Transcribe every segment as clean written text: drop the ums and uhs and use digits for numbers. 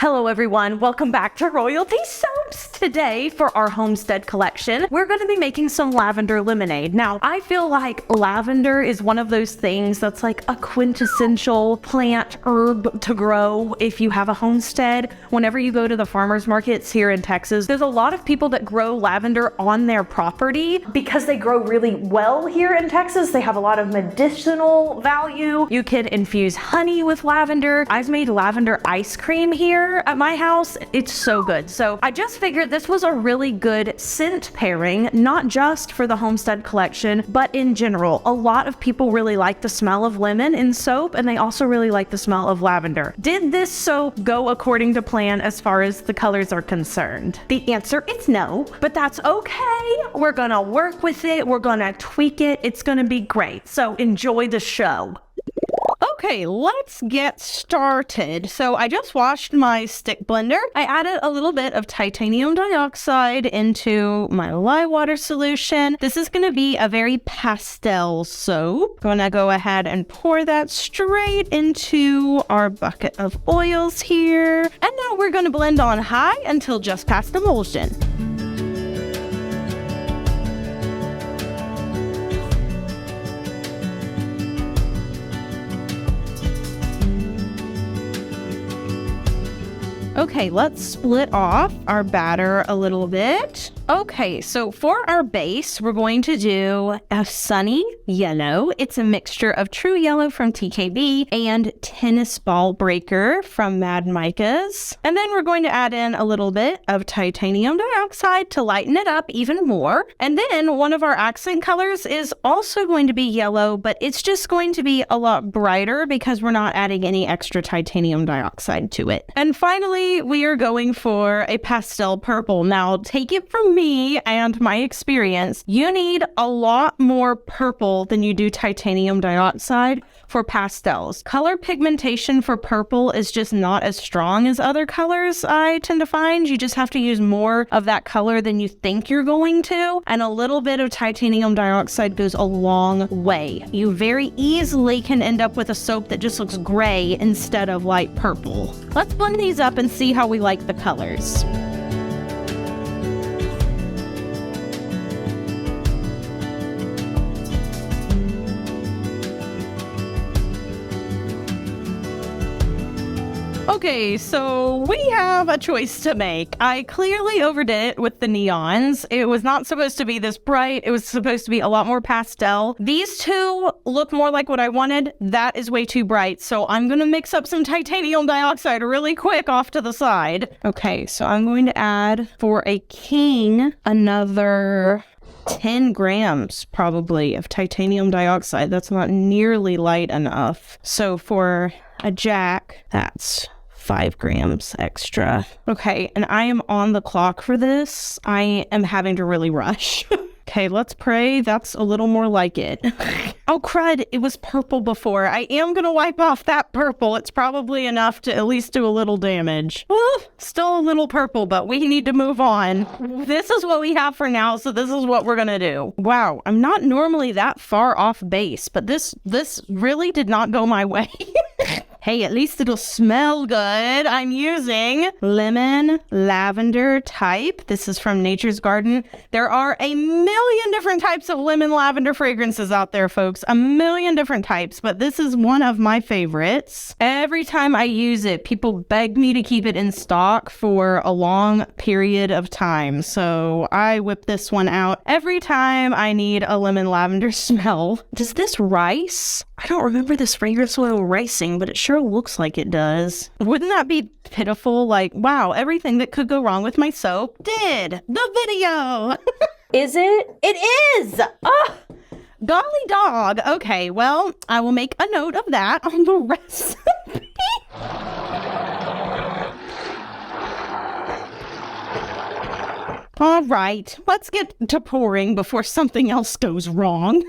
Hello everyone, welcome back to Royalty Soaps. Today for our Homestead collection, we're going to be making some lavender lemonade. Now, I feel like lavender is one of those things that's like a quintessential plant herb to grow if you have a homestead. Whenever you go to the farmers markets here in Texas, there's a lot of people that grow lavender on their property because they grow really well here in Texas. They have a lot of medicinal value. You can infuse honey with lavender. I've made lavender ice cream here at my house. It's so good. So I just figured this was a really good scent pairing, not just for the Homestead collection, but in general. A lot of people really like the smell of lemon in soap, and they also really like the smell of lavender. Did this soap go according to plan as far as the colors are concerned? The answer is no, but that's okay. We're gonna work with it. We're gonna tweak it. It's gonna be great. So enjoy the show. Okay, let's get started. So I just washed my stick blender. I added a little bit of titanium dioxide into my lye water solution. This is going to be a very pastel soap. I'm going to go ahead and pour that straight into our bucket of oils here. And now we're going to blend on high until just past emulsion. Okay, let's split off our batter a little bit. Okay, so for our base, we're going to do a sunny yellow. It's a mixture of True Yellow from TKB and Tennis Ball Breaker from Mad Micah's. And then we're going to add in a little bit of titanium dioxide to lighten it up even more. And then one of our accent colors is also going to be yellow, but it's just going to be a lot brighter because we're not adding any extra titanium dioxide to it. And finally, we are going for a pastel purple. Now, take it from me and my experience, you need a lot more purple than you do titanium dioxide for pastels. Color pigmentation for purple is just not as strong as other colors, I tend to find. You just have to use more of that color than you think you're going to, and a little bit of titanium dioxide goes a long way. You very easily can end up with a soap that just looks gray instead of light purple. Let's blend these up and see how we like the colors. Okay, so we have a choice to make. I clearly overdid it with the neons. It was not supposed to be this bright. It was supposed to be a lot more pastel. These two look more like what I wanted. That is way too bright. So I'm going to mix up some titanium dioxide really quick off to the side. Okay, so I'm going to add for a king another 10 grams probably of titanium dioxide. That's not nearly light enough. So for a jack, that's 5 grams extra. Okay, and I am on the clock for this. I am having to really rush. Okay, let's pray that's a little more like it. Oh crud, it was purple before. I am gonna wipe off that purple. It's probably enough to at least do a little damage. Still a little purple, but we need to move on. This is what we have for now, so this is what we're gonna do. Wow, I'm not normally that far off base, but this really did not go my way. Hey, at least it'll smell good. I'm using lemon lavender type. This is from Nature's Garden. There are a million different types of lemon lavender fragrances out there, folks. A million different types, but this is one of my favorites. Every time I use it, people beg me to keep it in stock for a long period of time. So I whip this one out every time I need a lemon lavender smell. Does this rice? I don't remember this fragrance oil ricing, but it sure looks like it does. Wouldn't that be pitiful? Like, wow, everything that could go wrong with my soap did. The video. Is it? It is. Oh, golly dog. Okay, well, I will make a note of that on the recipe. All right, let's get to pouring before something else goes wrong.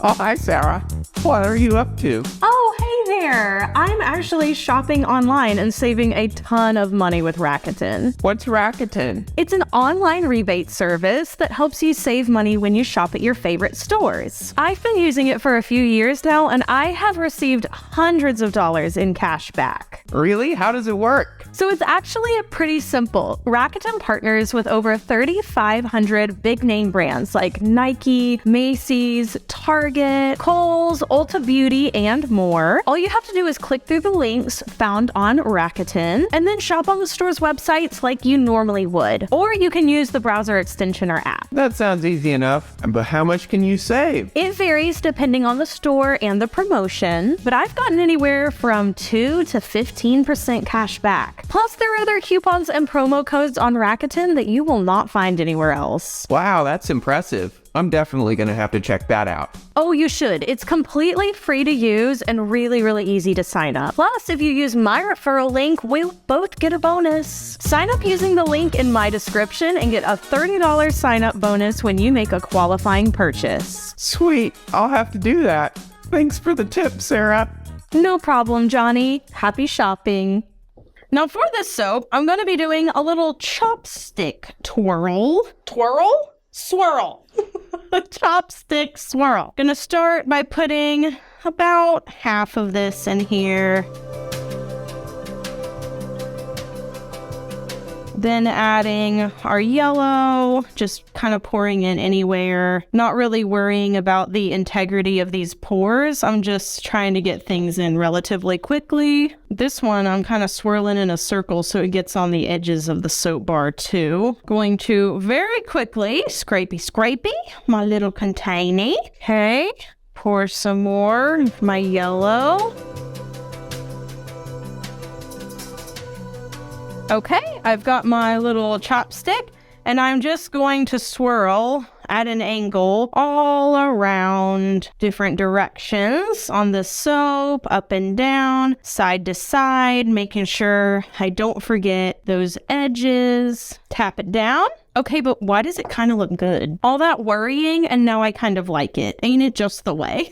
Oh, hi, Sarah. What are you up to? Oh, hey there! I'm actually shopping online and saving a ton of money with Rakuten. What's Rakuten? It's an online rebate service that helps you save money when you shop at your favorite stores. I've been using it for a few years now, and I have received hundreds of dollars in cash back. Really? How does it work? So it's actually pretty simple. Rakuten partners with over 3,500 big name brands like Nike, Macy's, Target, Kohl's, Ulta Beauty, and more. All you have to do is click through the links found on Rakuten and then shop on the store's websites like you normally would. Or you can use the browser extension or app. That sounds easy enough. But how much can you save? It varies depending on the store and the promotion, but I've gotten anywhere from 2 to 15% cash back. Plus, there are other coupons and promo codes on Rakuten that you will not find anywhere else. Wow, that's impressive. I'm definitely going to have to check that out. Oh, you should. It's completely free to use and really easy to sign up. Plus, if you use my referral link, we'll both get a bonus. Sign up using the link in my description and get a $30 sign-up bonus when you make a qualifying purchase. Sweet. I'll have to do that. Thanks for the tip, Sarah. No problem, Johnny. Happy shopping. Now for this soap, I'm going to be doing a little chopstick twirl. Twirl? Swirl. Chopstick swirl. Gonna start by putting about half of this in here. Then adding our yellow, just kind of pouring in anywhere. Not really worrying about the integrity of these pours. I'm just trying to get things in relatively quickly. This one I'm kind of swirling in a circle so it gets on the edges of the soap bar too. Going to very quickly scrapey my little container. Okay, pour some more of my yellow. Okay, I've got my little chopstick and I'm just going to swirl at an angle all around different directions on the soap, up and down, side to side, making sure I don't forget those edges. Tap it down. Okay, but why does it kind of look good? All that worrying and now I kind of like it. Ain't it just the way?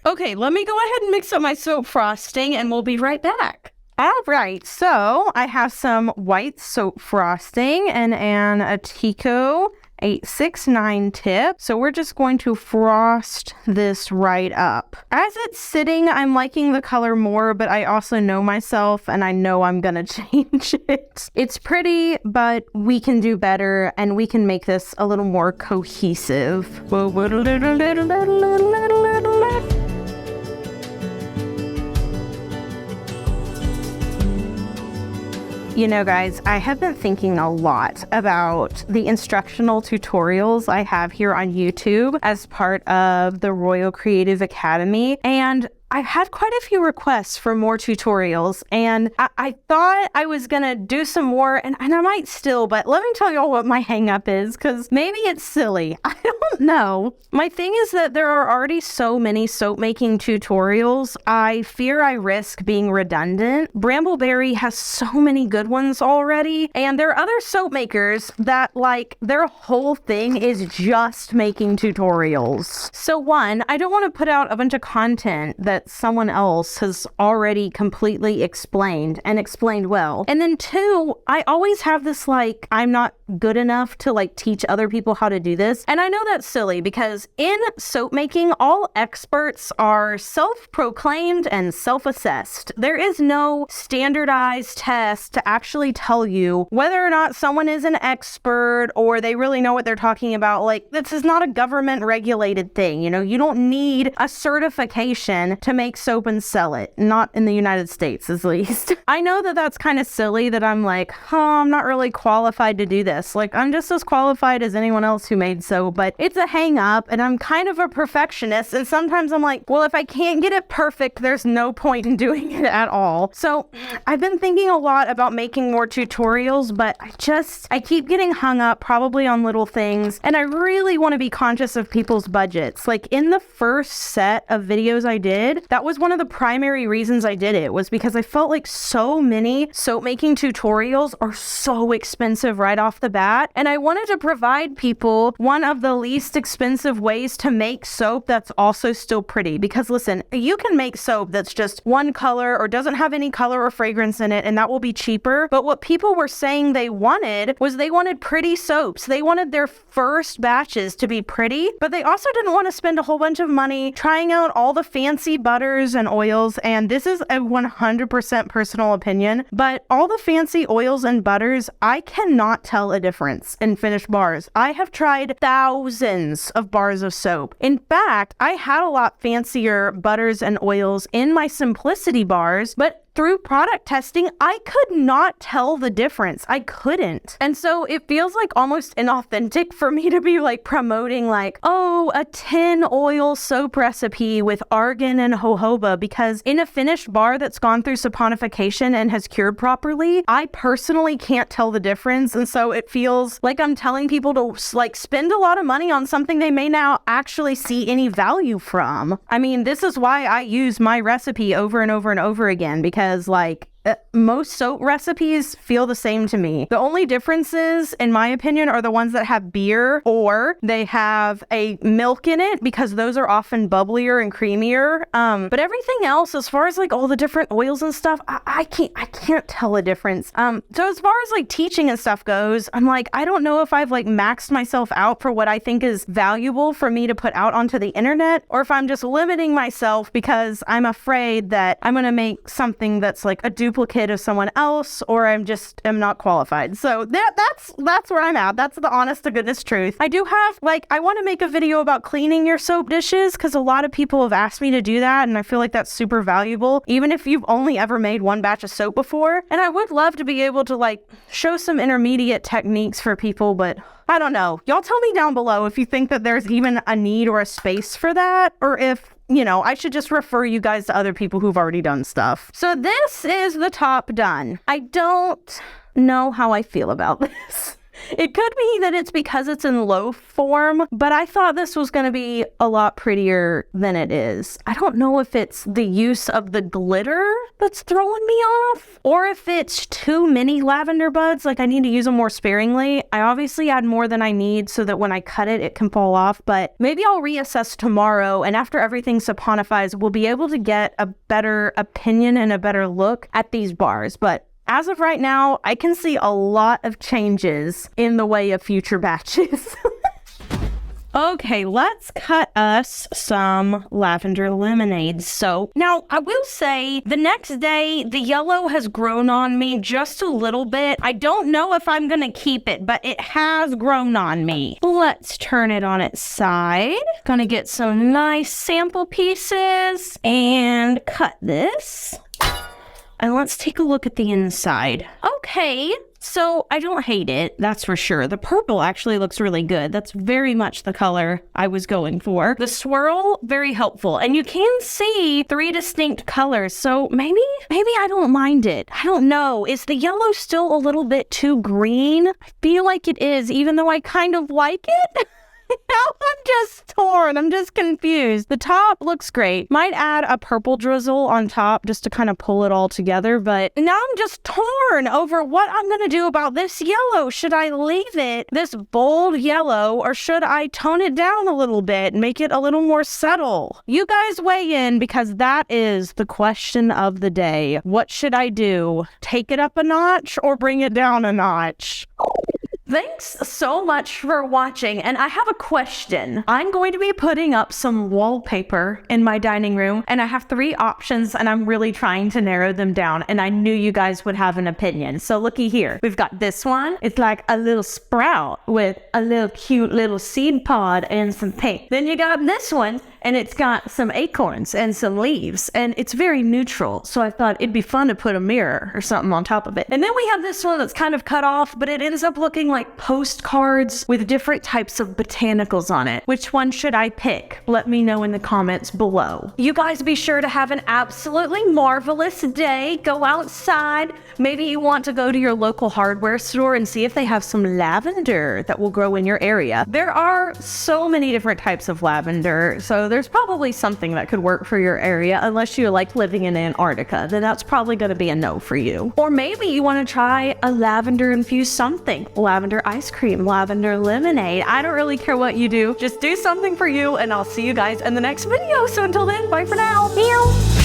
Okay, let me go ahead and mix up my soap frosting and we'll be right back. All right, so I have some white soap frosting and an Atico 869 tip. So we're just going to frost this right up. As it's sitting, I'm liking the color more, but I also know myself and I know I'm gonna change it. It's pretty, but we can do better and we can make this a little more cohesive. You know, guys, I have been thinking a lot about the instructional tutorials I have here on YouTube as part of the Royal Creative Academy, and I've had quite a few requests for more tutorials, and I thought I was gonna do some more, and I might still, but let me tell y'all what my hang up is, because maybe it's silly. I don't know. My thing is that there are already so many soap making tutorials, I fear I risk being redundant. Brambleberry has so many good ones already, and there are other soap makers that, like, their whole thing is just making tutorials. So one, I don't want to put out a bunch of content that someone else has already completely explained and explained well. And then two, I always have this like, I'm not good enough to like teach other people how to do this. And I know that's silly because in soap making, all experts are self-proclaimed and self-assessed. There is no standardized test to actually tell you whether or not someone is an expert or they really know what they're talking about. Like, this is not a government regulated thing. You know, you don't need a certification to make soap and sell it. Not in the United States, at least. I know that that's kind of silly that I'm like, I'm not really qualified to do this. Like, I'm just as qualified as anyone else who made soap, but it's a hang up and I'm kind of a perfectionist. And sometimes I'm like, well, if I can't get it perfect, there's no point in doing it at all. So I've been thinking a lot about making more tutorials, but I keep getting hung up probably on little things. And I really want to be conscious of people's budgets. soaps. Like in the first set of videos I did, that was one of the primary reasons I did it, was because I felt like so many soap making tutorials are so expensive right off the bat. And I wanted to provide people one of the least expensive ways to make soap that's also still pretty. Because listen, you can make soap that's just one color or doesn't have any color or fragrance in it, and that will be cheaper. But what people were saying they wanted was they wanted pretty soaps. They wanted their first batches to be pretty, but they also didn't want to spend a whole bunch of money trying out all the fancy butters and oils. And this is a 100% personal opinion, but all the fancy oils and butters, I cannot tell a difference in finished bars. I have tried thousands of bars of soap. In fact, I had a lot fancier butters and oils in my Simplicity bars, but through product testing, I could not tell the difference. I couldn't. And so it feels like almost inauthentic for me to be like promoting like, oh, a 10 oil soap recipe with argan and jojoba, because in a finished bar that's gone through saponification and has cured properly, I personally can't tell the difference. And so it feels like I'm telling people to like spend a lot of money on something they may now actually see any value from. I mean, this is why I use my recipe over and over and over again, because like most soap recipes feel the same to me. The only differences, in my opinion, are the ones that have beer or they have a milk in it, because those are often bubblier and creamier. But everything else, as far as like all the different oils and stuff, I can't tell a difference. So as far as like teaching and stuff goes, I'm like, I don't know if I've like maxed myself out for what I think is valuable for me to put out onto the internet, or if I'm just limiting myself because I'm afraid that I'm going to make something that's like a duplicate of someone else, or am not qualified. So that's where I'm at. That's the honest to goodness truth. I do have like, I want to make a video about cleaning your soap dishes, because a lot of people have asked me to do that, and I feel like that's super valuable, even if you've only ever made one batch of soap before. And I would love to be able to like show some intermediate techniques for people, but I don't know. Y'all tell me down below if you think that there's even a need or a space for that, or if, you know, I should just refer you guys to other people who've already done stuff. So this is the top done. I don't know how I feel about this. It could be that it's because it's in loaf form, but I thought this was going to be a lot prettier than it is. I don't know if it's the use of the glitter that's throwing me off, or if it's too many lavender buds, like I need to use them more sparingly. I obviously add more than I need so that when I cut it, it can fall off, but maybe I'll reassess tomorrow, and after everything saponifies, we'll be able to get a better opinion and a better look at these bars. But as of right now, I can see a lot of changes in the way of future batches. Okay, let's cut us some lavender lemonade soap. Now, I will say the next day, the yellow has grown on me just a little bit. I don't know if I'm gonna keep it, but it has grown on me. Let's turn it on its side. Gonna get some nice sample pieces and cut this. And let's take a look at the inside. Okay, so I don't hate it, that's for sure. The purple actually looks really good. That's very much the color I was going for. The swirl, very helpful. And you can see 3 distinct colors, so maybe I don't mind it. I don't know. Is the yellow still a little bit too green? I feel like it is, even though I kind of like it. Now I'm just torn. I'm just confused. The top looks great. Might add a purple drizzle on top just to kind of pull it all together, but now I'm just torn over what I'm going to do about this yellow. Should I leave it this bold yellow, or should I tone it down a little bit and make it a little more subtle? You guys weigh in, because that is the question of the day. What should I do? Take it up a notch or bring it down a notch? Thanks so much for watching, and I have a question. I'm going to be putting up some wallpaper in my dining room, and I have 3 options, and I'm really trying to narrow them down, and I knew you guys would have an opinion. So looky here. We've got this one. It's like a little sprout with a little cute little seed pod and some pink. Then you got this one. and it's got some acorns and some leaves, and it's very neutral. So I thought it'd be fun to put a mirror or something on top of it. And then we have this one that's kind of cut off, but it ends up looking like postcards with different types of botanicals on it. Which one should I pick? Let me know in the comments below. You guys be sure to have an absolutely marvelous day. Go outside. Maybe you want to go to your local hardware store and see if they have some lavender that will grow in your area. There are so many different types of lavender, so there's probably something that could work for your area, unless you like living in Antarctica. Then that's probably going to be a no for you. Or maybe you want to try a lavender infused something. Lavender ice cream, lavender lemonade. I don't really care what you do. Just do something for you, and I'll see you guys in the next video. So until then, bye for now. Meow.